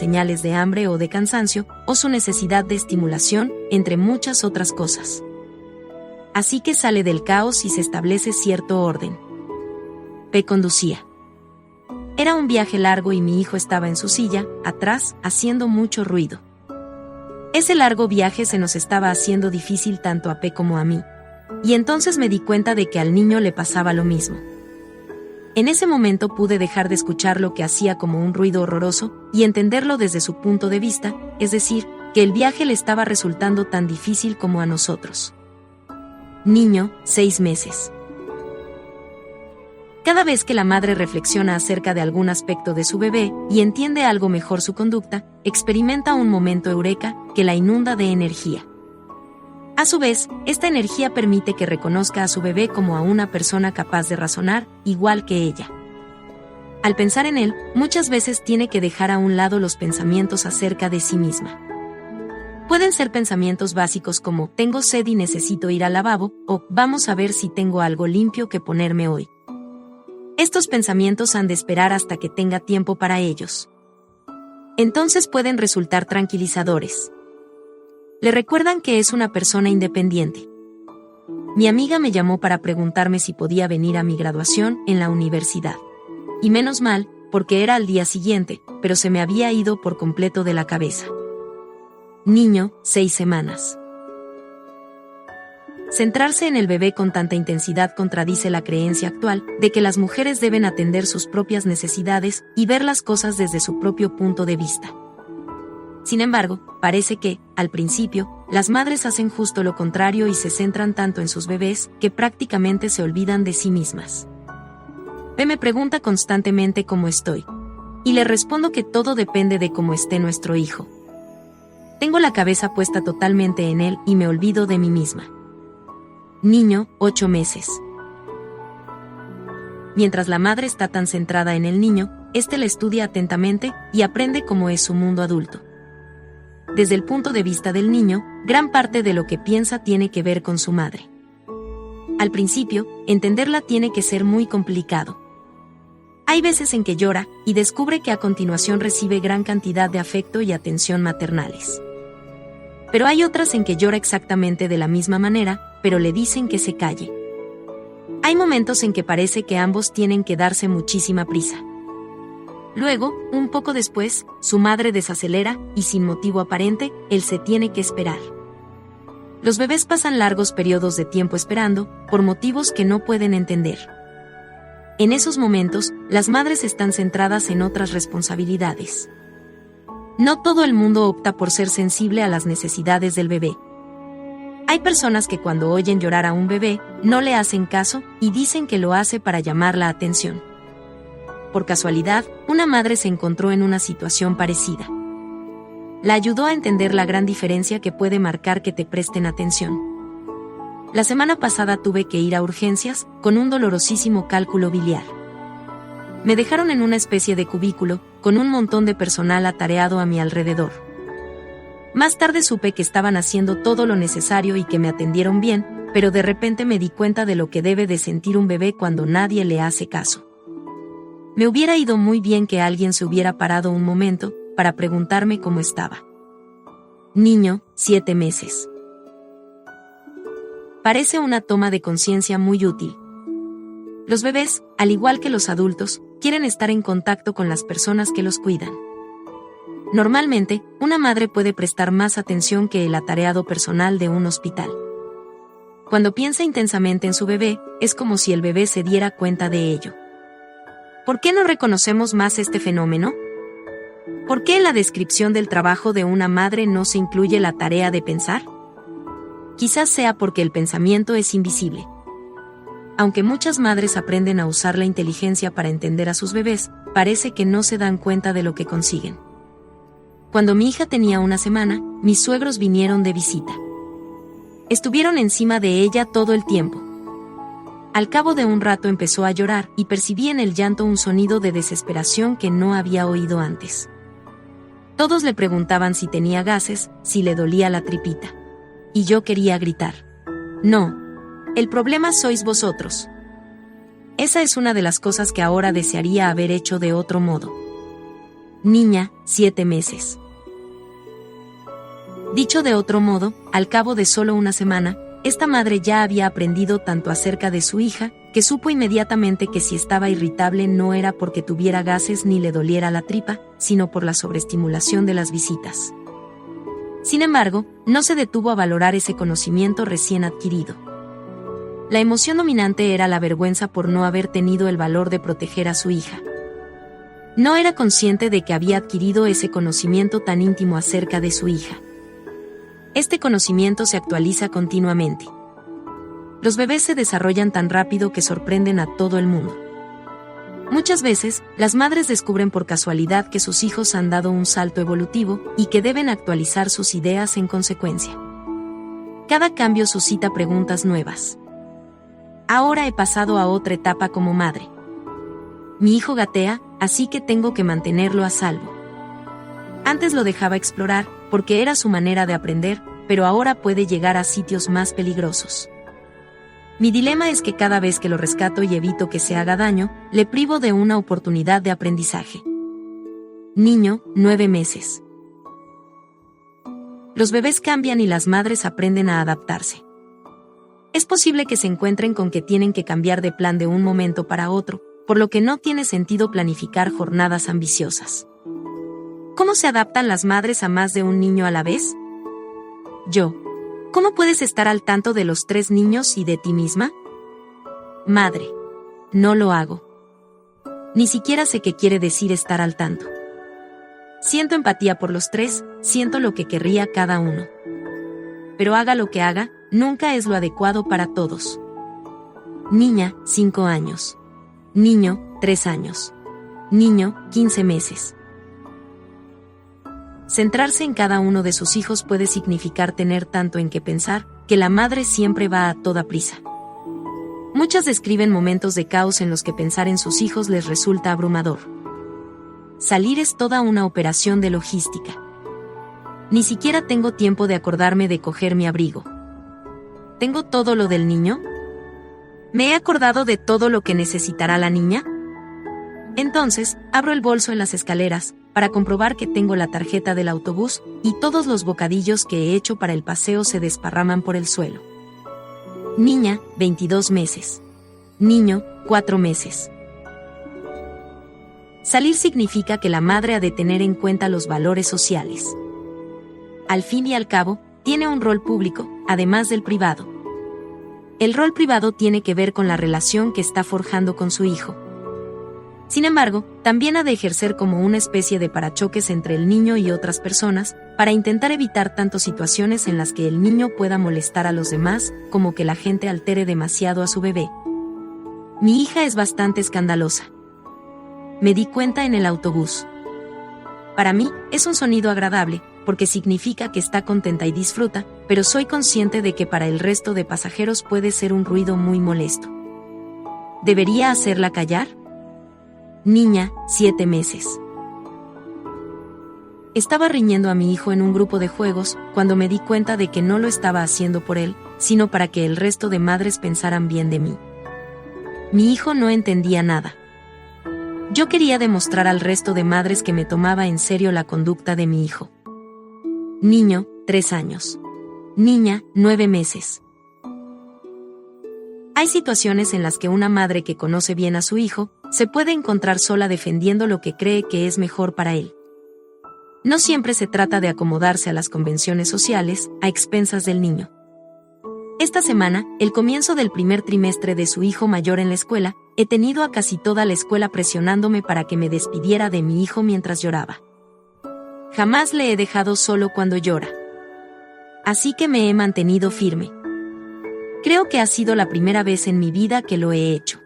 señales de hambre o de cansancio, o su necesidad de estimulación, entre muchas otras cosas. Así que sale del caos y se establece cierto orden. P. conducía. Era un viaje largo y mi hijo estaba en su silla, atrás, haciendo mucho ruido. Ese largo viaje se nos estaba haciendo difícil tanto a P como a mí. Y entonces me di cuenta de que al niño le pasaba lo mismo. En ese momento pude dejar de escuchar lo que hacía como un ruido horroroso y entenderlo desde su punto de vista, es decir, que el viaje le estaba resultando tan difícil como a nosotros. Niño, 6 meses. Cada vez que la madre reflexiona acerca de algún aspecto de su bebé y entiende algo mejor su conducta, experimenta un momento eureka que la inunda de energía. A su vez, esta energía permite que reconozca a su bebé como a una persona capaz de razonar, igual que ella. Al pensar en él, muchas veces tiene que dejar a un lado los pensamientos acerca de sí misma. Pueden ser pensamientos básicos como tengo sed y necesito ir al lavabo, o vamos a ver si tengo algo limpio que ponerme hoy. Estos pensamientos han de esperar hasta que tenga tiempo para ellos. Entonces pueden resultar tranquilizadores. Le recuerdan que es una persona independiente. Mi amiga me llamó para preguntarme si podía venir a mi graduación en la universidad. Y menos mal, porque era al día siguiente, pero se me había ido por completo de la cabeza. Niño, 6 semanas. Centrarse en el bebé con tanta intensidad contradice la creencia actual de que las mujeres deben atender sus propias necesidades y ver las cosas desde su propio punto de vista. Sin embargo, parece que, al principio, las madres hacen justo lo contrario y se centran tanto en sus bebés que prácticamente se olvidan de sí mismas. P me pregunta constantemente cómo estoy. Y le respondo que todo depende de cómo esté nuestro hijo. Tengo la cabeza puesta totalmente en él y me olvido de mí misma. Niño, 8 meses. Mientras la madre está tan centrada en el niño, éste la estudia atentamente y aprende cómo es su mundo adulto. Desde el punto de vista del niño, gran parte de lo que piensa tiene que ver con su madre. Al principio, entenderla tiene que ser muy complicado. Hay veces en que llora y descubre que a continuación recibe gran cantidad de afecto y atención maternales. Pero hay otras en que llora exactamente de la misma manera, pero le dicen que se calle. Hay momentos en que parece que ambos tienen que darse muchísima prisa. Luego, un poco después, su madre desacelera y sin motivo aparente, él se tiene que esperar. Los bebés pasan largos periodos de tiempo esperando, por motivos que no pueden entender. En esos momentos, las madres están centradas en otras responsabilidades. No todo el mundo opta por ser sensible a las necesidades del bebé. Hay personas que cuando oyen llorar a un bebé, no le hacen caso y dicen que lo hace para llamar la atención. Por casualidad, una madre se encontró en una situación parecida. La ayudó a entender la gran diferencia que puede marcar que te presten atención. La semana pasada tuve que ir a urgencias con un dolorosísimo cálculo biliar. Me dejaron en una especie de cubículo, con un montón de personal atareado a mi alrededor. Más tarde supe que estaban haciendo todo lo necesario y que me atendieron bien, pero de repente me di cuenta de lo que debe de sentir un bebé cuando nadie le hace caso. Me hubiera ido muy bien que alguien se hubiera parado un momento, para preguntarme cómo estaba. Niño, 7 meses. Parece una toma de conciencia muy útil. Los bebés, al igual que los adultos, quieren estar en contacto con las personas que los cuidan. Normalmente, una madre puede prestar más atención que el atareado personal de un hospital. Cuando piensa intensamente en su bebé, es como si el bebé se diera cuenta de ello. ¿Por qué no reconocemos más este fenómeno? ¿Por qué en la descripción del trabajo de una madre no se incluye la tarea de pensar? Quizás sea porque el pensamiento es invisible. Aunque muchas madres aprenden a usar la inteligencia para entender a sus bebés, parece que no se dan cuenta de lo que consiguen. Cuando mi hija tenía 1 semana, mis suegros vinieron de visita. Estuvieron encima de ella todo el tiempo. Al cabo de un rato empezó a llorar y percibí en el llanto un sonido de desesperación que no había oído antes. Todos le preguntaban si tenía gases, si le dolía la tripita. Y yo quería gritar. No. El problema sois vosotros. Esa es una de las cosas que ahora desearía haber hecho de otro modo. Niña, 7 meses. Dicho de otro modo, al cabo de solo una semana, esta madre ya había aprendido tanto acerca de su hija, que supo inmediatamente que si estaba irritable no era porque tuviera gases ni le doliera la tripa, sino por la sobreestimulación de las visitas. Sin embargo, no se detuvo a valorar ese conocimiento recién adquirido. La emoción dominante era la vergüenza por no haber tenido el valor de proteger a su hija. No era consciente de que había adquirido ese conocimiento tan íntimo acerca de su hija. Este conocimiento se actualiza continuamente. Los bebés se desarrollan tan rápido que sorprenden a todo el mundo. Muchas veces, las madres descubren por casualidad que sus hijos han dado un salto evolutivo y que deben actualizar sus ideas en consecuencia. Cada cambio suscita preguntas nuevas. Ahora he pasado a otra etapa como madre. Mi hijo gatea, así que tengo que mantenerlo a salvo. Antes lo dejaba explorar, porque era su manera de aprender, pero ahora puede llegar a sitios más peligrosos. Mi dilema es que cada vez que lo rescato y evito que se haga daño, le privo de una oportunidad de aprendizaje. Niño, 9 meses. Los bebés cambian y las madres aprenden a adaptarse. Es posible que se encuentren con que tienen que cambiar de plan de un momento para otro, por lo que no tiene sentido planificar jornadas ambiciosas. ¿Cómo se adaptan las madres a más de un niño a la vez? Yo. ¿Cómo puedes estar al tanto de los 3 niños y de ti misma? Madre. No lo hago. Ni siquiera sé qué quiere decir estar al tanto. Siento empatía por los 3, siento lo que querría cada uno. Pero haga lo que haga, nunca es lo adecuado para todos. Niña, 5 años. Niño, 3 años. Niño, 15 meses. Centrarse en cada uno de sus hijos puede significar tener tanto en qué pensar, que la madre siempre va a toda prisa. Muchas describen momentos de caos en los que pensar en sus hijos les resulta abrumador. Salir es toda una operación de logística. Ni siquiera tengo tiempo de acordarme de coger mi abrigo. ¿Tengo todo lo del niño? ¿Me he acordado de todo lo que necesitará la niña? Entonces, abro el bolso en las escaleras, para comprobar que tengo la tarjeta del autobús, y todos los bocadillos que he hecho para el paseo se desparraman por el suelo. Niña, 22 meses. Niño, 4 meses. Salir significa que la madre ha de tener en cuenta los valores sociales. Al fin y al cabo, tiene un rol público, además del privado. El rol privado tiene que ver con la relación que está forjando con su hijo. Sin embargo, también ha de ejercer como una especie de parachoques entre el niño y otras personas, para intentar evitar tanto situaciones en las que el niño pueda molestar a los demás, como que la gente altere demasiado a su bebé. Mi hija es bastante escandalosa. Me di cuenta en el autobús. Para mí, es un sonido agradable, porque significa que está contenta y disfruta, pero soy consciente de que para el resto de pasajeros puede ser un ruido muy molesto. ¿Debería hacerla callar? Niña, 7 meses. Estaba riñendo a mi hijo en un grupo de juegos, cuando me di cuenta de que no lo estaba haciendo por él, sino para que el resto de madres pensaran bien de mí. Mi hijo no entendía nada. Yo quería demostrar al resto de madres que me tomaba en serio la conducta de mi hijo. Niño, 3 años. Niña, 9 meses. Hay situaciones en las que una madre que conoce bien a su hijo, se puede encontrar sola defendiendo lo que cree que es mejor para él. No siempre se trata de acomodarse a las convenciones sociales, a expensas del niño. Esta semana, el comienzo del primer trimestre de su hijo mayor en la escuela, he tenido a casi toda la escuela presionándome para que me despidiera de mi hijo mientras lloraba. Jamás le he dejado solo cuando llora. Así que me he mantenido firme. Creo que ha sido la primera vez en mi vida que lo he hecho.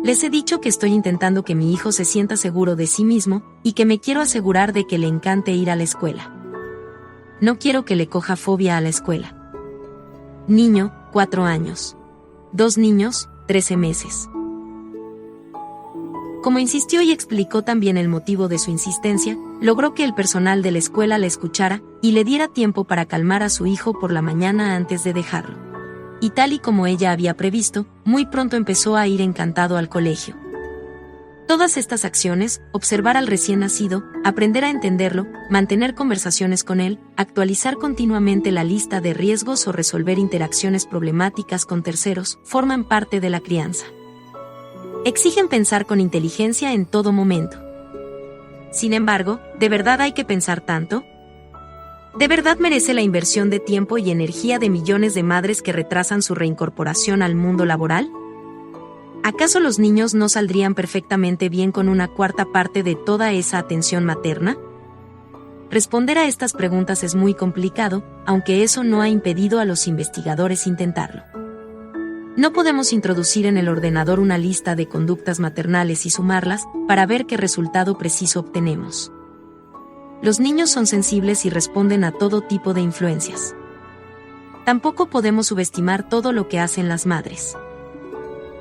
Les he dicho que estoy intentando que mi hijo se sienta seguro de sí mismo, y que me quiero asegurar de que le encante ir a la escuela. No quiero que le coja fobia a la escuela. Niño, 4 años. 2 niños, 13 meses. Como insistió y explicó también el motivo de su insistencia, logró que el personal de la escuela le escuchara, y le diera tiempo para calmar a su hijo por la mañana antes de dejarlo. Y tal y como ella había previsto, muy pronto empezó a ir encantado al colegio. Todas estas acciones, observar al recién nacido, aprender a entenderlo, mantener conversaciones con él, actualizar continuamente la lista de riesgos o resolver interacciones problemáticas con terceros, forman parte de la crianza. Exigen pensar con inteligencia en todo momento. Sin embargo, ¿de verdad hay que pensar tanto? ¿De verdad merece la inversión de tiempo y energía de millones de madres que retrasan su reincorporación al mundo laboral? ¿Acaso los niños no saldrían perfectamente bien con una cuarta parte de toda esa atención materna? Responder a estas preguntas es muy complicado, aunque eso no ha impedido a los investigadores intentarlo. No podemos introducir en el ordenador una lista de conductas maternales y sumarlas para ver qué resultado preciso obtenemos. Los niños son sensibles y responden a todo tipo de influencias. Tampoco podemos subestimar todo lo que hacen las madres.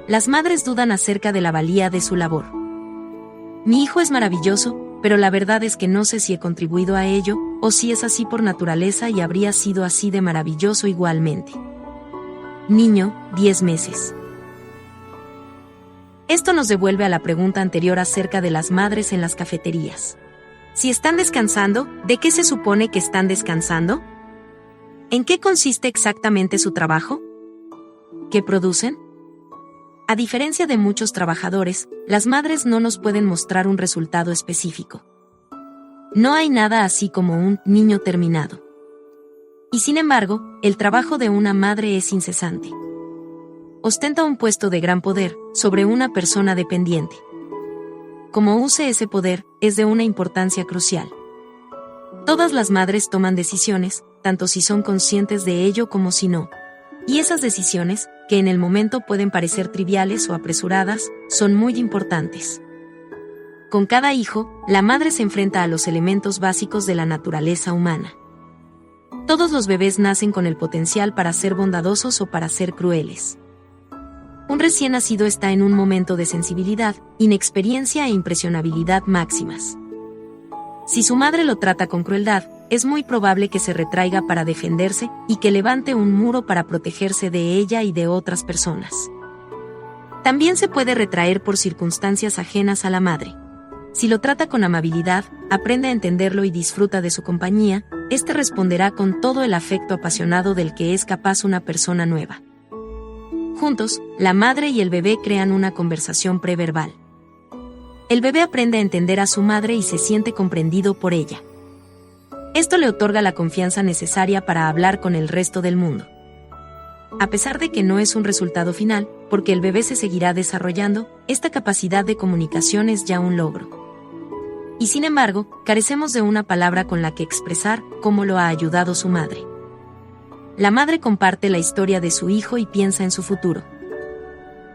Las madres dudan acerca de la valía de su labor. Mi hijo es maravilloso, pero la verdad es que no sé si he contribuido a ello, o si es así por naturaleza y habría sido así de maravilloso igualmente. Niño, 10 meses. Esto nos devuelve a la pregunta anterior acerca de las madres en las cafeterías. Si están descansando, ¿de qué se supone que están descansando? ¿En qué consiste exactamente su trabajo? ¿Qué producen? A diferencia de muchos trabajadores, las madres no nos pueden mostrar un resultado específico. No hay nada así como un niño terminado. Y sin embargo, el trabajo de una madre es incesante. Ostenta un puesto de gran poder sobre una persona dependiente. Como use ese poder, es de una importancia crucial. Todas las madres toman decisiones, tanto si son conscientes de ello como si no. Y esas decisiones, que en el momento pueden parecer triviales o apresuradas, son muy importantes. Con cada hijo, la madre se enfrenta a los elementos básicos de la naturaleza humana. Todos los bebés nacen con el potencial para ser bondadosos o para ser crueles. Un recién nacido está en un momento de sensibilidad, inexperiencia e impresionabilidad máximas. Si su madre lo trata con crueldad, es muy probable que se retraiga para defenderse y que levante un muro para protegerse de ella y de otras personas. También se puede retraer por circunstancias ajenas a la madre. Si lo trata con amabilidad, aprende a entenderlo y disfruta de su compañía, éste responderá con todo el afecto apasionado del que es capaz una persona nueva. Juntos, la madre y el bebé crean una conversación preverbal. El bebé aprende a entender a su madre y se siente comprendido por ella. Esto le otorga la confianza necesaria para hablar con el resto del mundo. A pesar de que no es un resultado final, porque el bebé se seguirá desarrollando, esta capacidad de comunicación es ya un logro. Y sin embargo, carecemos de una palabra con la que expresar cómo lo ha ayudado su madre. La madre comparte la historia de su hijo y piensa en su futuro.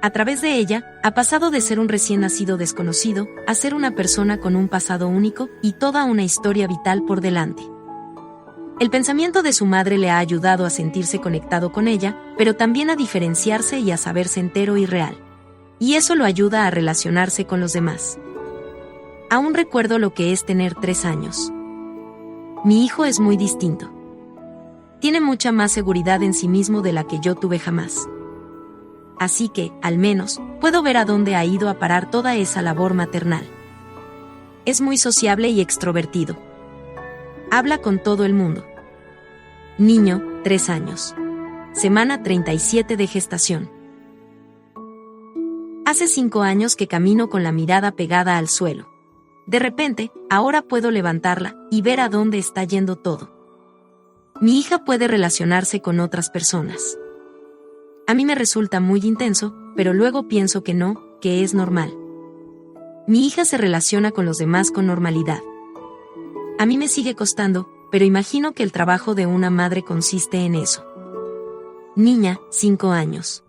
A través de ella, ha pasado de ser un recién nacido desconocido, a ser una persona con un pasado único y toda una historia vital por delante. El pensamiento de su madre le ha ayudado a sentirse conectado con ella, pero también a diferenciarse y a saberse entero y real. Y eso lo ayuda a relacionarse con los demás. Aún recuerdo lo que es tener 3 años. Mi hijo es muy distinto. Tiene mucha más seguridad en sí mismo de la que yo tuve jamás. Así que, al menos, puedo ver a dónde ha ido a parar toda esa labor maternal. Es muy sociable y extrovertido. Habla con todo el mundo. Niño, 3 años. Semana 37 de gestación. Hace 5 años que camino con la mirada pegada al suelo. De repente, ahora puedo levantarla y ver a dónde está yendo todo. Mi hija puede relacionarse con otras personas. A mí me resulta muy intenso, pero luego pienso que no, que es normal. Mi hija se relaciona con los demás con normalidad. A mí me sigue costando, pero imagino que el trabajo de una madre consiste en eso. Niña, 5 años.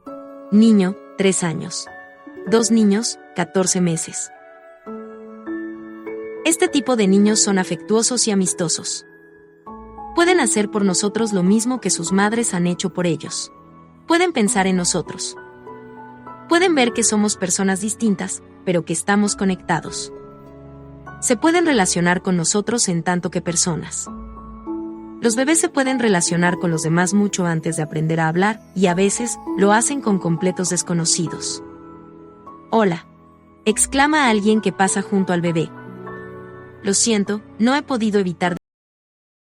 Niño, 3 años. 2 niños, 14 meses. Este tipo de niños son afectuosos y amistosos. Pueden hacer por nosotros lo mismo que sus madres han hecho por ellos. Pueden pensar en nosotros. Pueden ver que somos personas distintas, pero que estamos conectados. Se pueden relacionar con nosotros en tanto que personas. Los bebés se pueden relacionar con los demás mucho antes de aprender a hablar, y a veces, lo hacen con completos desconocidos. Hola. exclama alguien que pasa junto al bebé. Lo siento, no he podido evitar